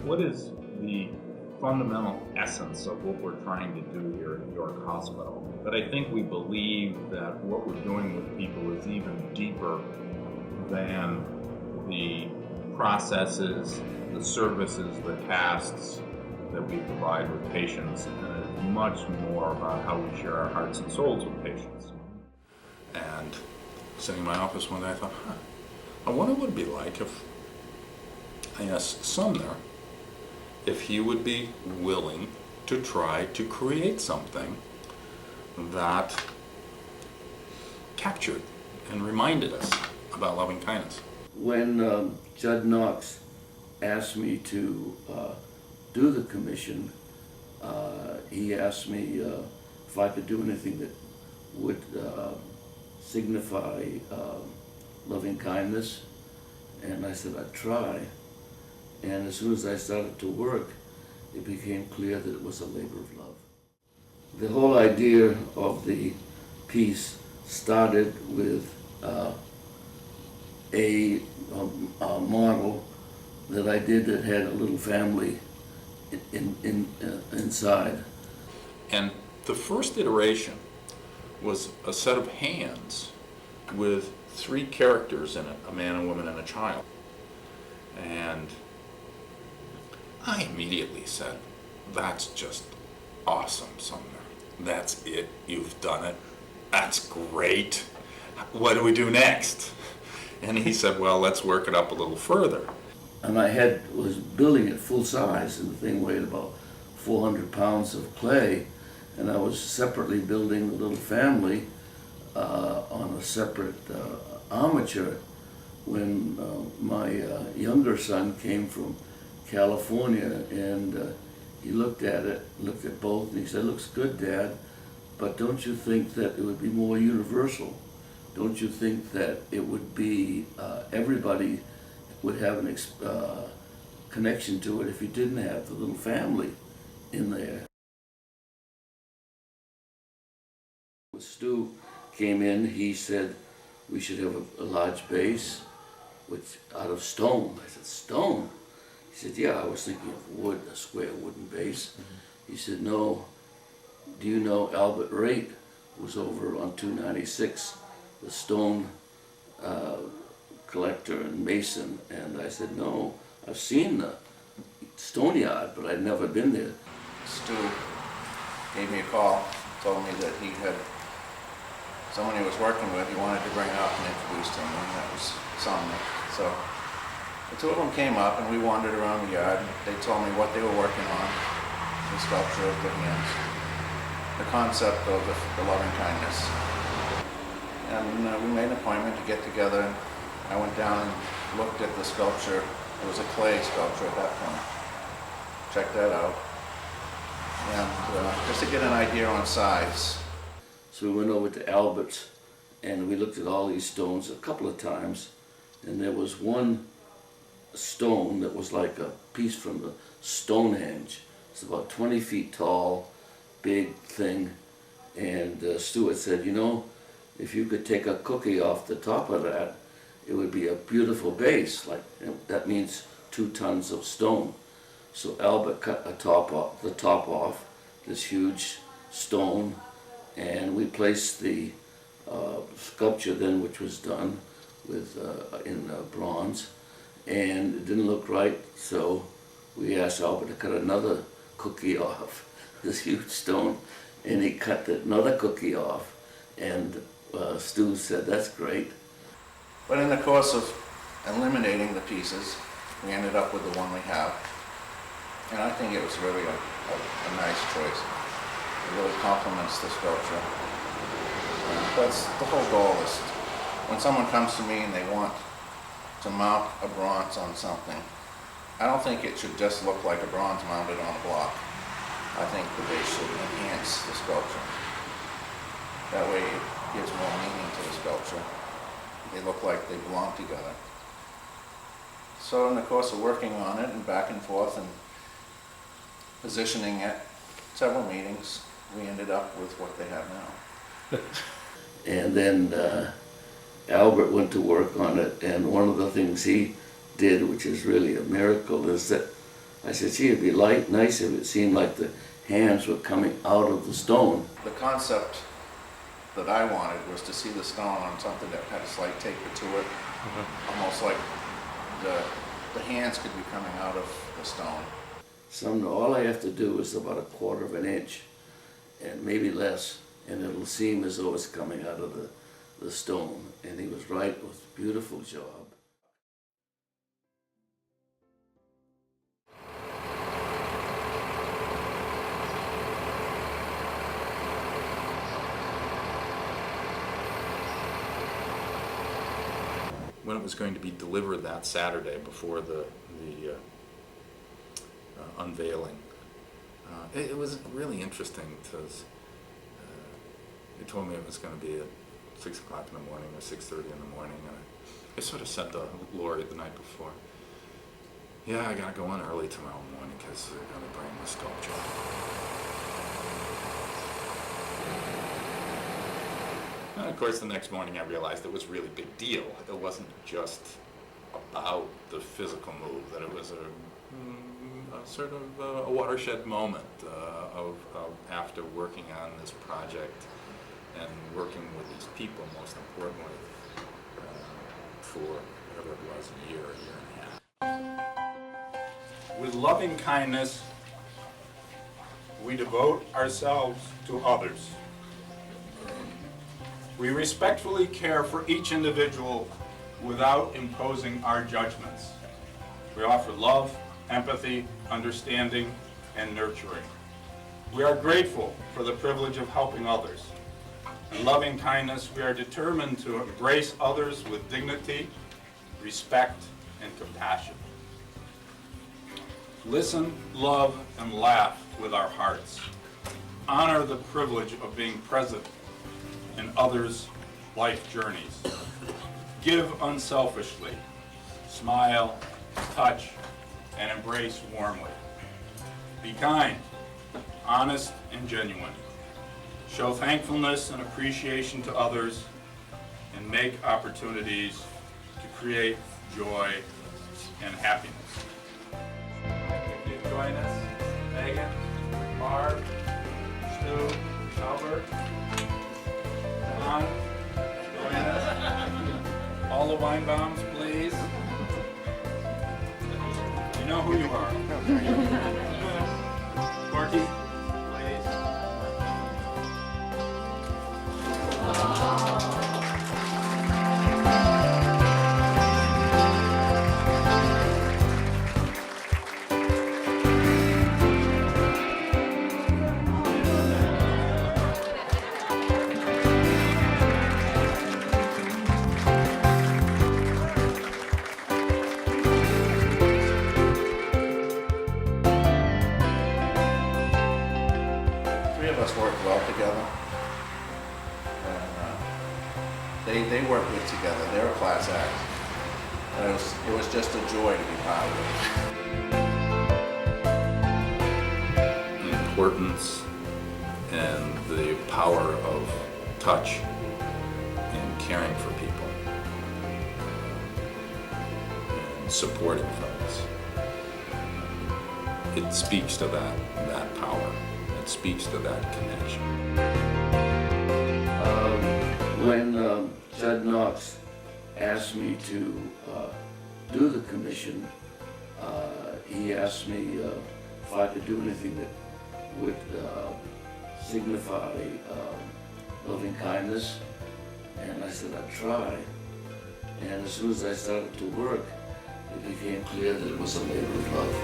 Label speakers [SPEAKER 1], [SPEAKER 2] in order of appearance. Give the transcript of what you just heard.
[SPEAKER 1] what is the fundamental essence of what we're trying to do here at York Hospital? But I think we believe that what we're doing with people is even deeper than the processes, the services, the tasks that we provide with patients, and it's much more about how we share our hearts and souls with patients.
[SPEAKER 2] And sitting in my office one day, I thought, I wonder what it'd be like if I asked Sumner if he would be willing to try to create something that captured and reminded us about loving kindness.
[SPEAKER 3] When Judd Knox asked me to do the commission, he asked me if I could do anything that would signify loving kindness, and I said I'd try. And as soon as I started to work, it became clear that it was a labor of love. The whole idea of the piece started with a model that I did that had a little family inside.
[SPEAKER 2] And the first iteration was a set of hands with three characters in it, a man, a woman, and a child. And I immediately said, that's just awesome, Sumner. That's it, you've done it. That's great. What do we do next? And he said, well, let's work it up a little further.
[SPEAKER 3] And I was building it full size, and the thing weighed about 400 pounds of clay, and I was separately building the little family on a separate armature when my younger son came from California, and he looked at both, and he said, looks good, Dad, but don't you think that it would be more universal? Don't you think that it would be, everybody would have a connection to it if you didn't have the little family in there? When Stu came in, he said we should have a large base out of stone. I said, stone? He said, yeah, I was thinking of wood, a square wooden base. Mm-hmm. He said, no, do you know Albert Raitt was over on 296, the stone collector and mason? And I said, no, I've seen the stone yard, but I'd never been there.
[SPEAKER 4] Stu gave me a call, told me that he had someone he was working with, he wanted to bring up and introduced him, and that was Sumner. So the two of them came up and we wandered around the yard. They told me what they were working on, the sculpture of the hands, the concept of the loving kindness. And we made an appointment to get together, and I went down and looked at the sculpture. It was a clay sculpture at that point. Checked that out. And just to get an idea on size.
[SPEAKER 3] So we went over to Albert's and we looked at all these stones a couple of times, and there was one stone that was like a piece from the Stonehenge. It's about 20 feet tall, big thing, and Stuart said, you know, if you could take a cookie off the top of that, it would be a beautiful base. Like, that means 2 tons of stone. So Albert cut the top off, this huge stone, and we placed the sculpture then, which was done with in bronze, and it didn't look right, so we asked Albert to cut another cookie off this huge stone, and he cut another cookie off, and Stu said, that's great.
[SPEAKER 4] But in the course of eliminating the pieces, we ended up with the one we have, and I think it was really a nice choice. It really complements the sculpture. That's the whole goal. Is when someone comes to me and they want to mount a bronze on something, I don't think it should just look like a bronze mounted on a block. I think the base should enhance the sculpture. That way it gives more meaning to the sculpture. They look like they belong together. So in the course of working on it and back and forth and positioning it, several meetings, we ended up with what they have now.
[SPEAKER 3] And then Albert went to work on it, and one of the things he did, which is really a miracle, is that I said, gee, it'd be nice if it seemed like the hands were coming out of the stone.
[SPEAKER 4] The concept that I wanted was to see the stone on something that had a slight taper to it, almost like the hands could be coming out of the stone.
[SPEAKER 3] Sumner, all I have to do is about 1/4 of an inch, and maybe less, and it'll seem as though it's coming out of the stone. And he was right, it was a beautiful job.
[SPEAKER 2] When it was going to be delivered that Saturday before the unveiling, it was really interesting because they told me it was going to be at 6 o'clock in the morning or 6:30 in the morning, and I sort of said to Lori the night before, yeah, I got to go in early tomorrow morning because they're going to bring the sculpture. And of course, the next morning I realized it was a really big deal. It wasn't just about the physical move, that it was a sort of a watershed moment of after working on this project and working with these people, most importantly, for whatever it was, a year and a half.
[SPEAKER 5] With loving kindness, we devote ourselves to others. We respectfully care for each individual without imposing our judgments. We offer love, empathy, understanding, and nurturing. We are grateful for the privilege of helping others. In loving kindness, we are determined to embrace others with dignity, respect, and compassion. Listen, love, and laugh with our hearts. Honor the privilege of being present in others' life journeys. Give unselfishly. Smile, touch, and embrace warmly. Be kind, honest, and genuine. Show thankfulness and appreciation to others, and make opportunities to create joy and happiness. If you join us, Megan, Barb, Stu, Albert, John, join us. All the Winebaums, please. You know who you are. Corky, please.
[SPEAKER 4] Three of us worked well together. And they work good together. They're a class act. And it was just a joy to be part of it.
[SPEAKER 2] The importance and the power of touch in caring for people and supporting folks. It speaks to that power. It speaks to that connection.
[SPEAKER 3] When Judd Knox asked me to do the commission, he asked me if I could do anything that would signify loving kindness, and I said I'd try. And as soon as I started to work, it became clear that it was a labor of love.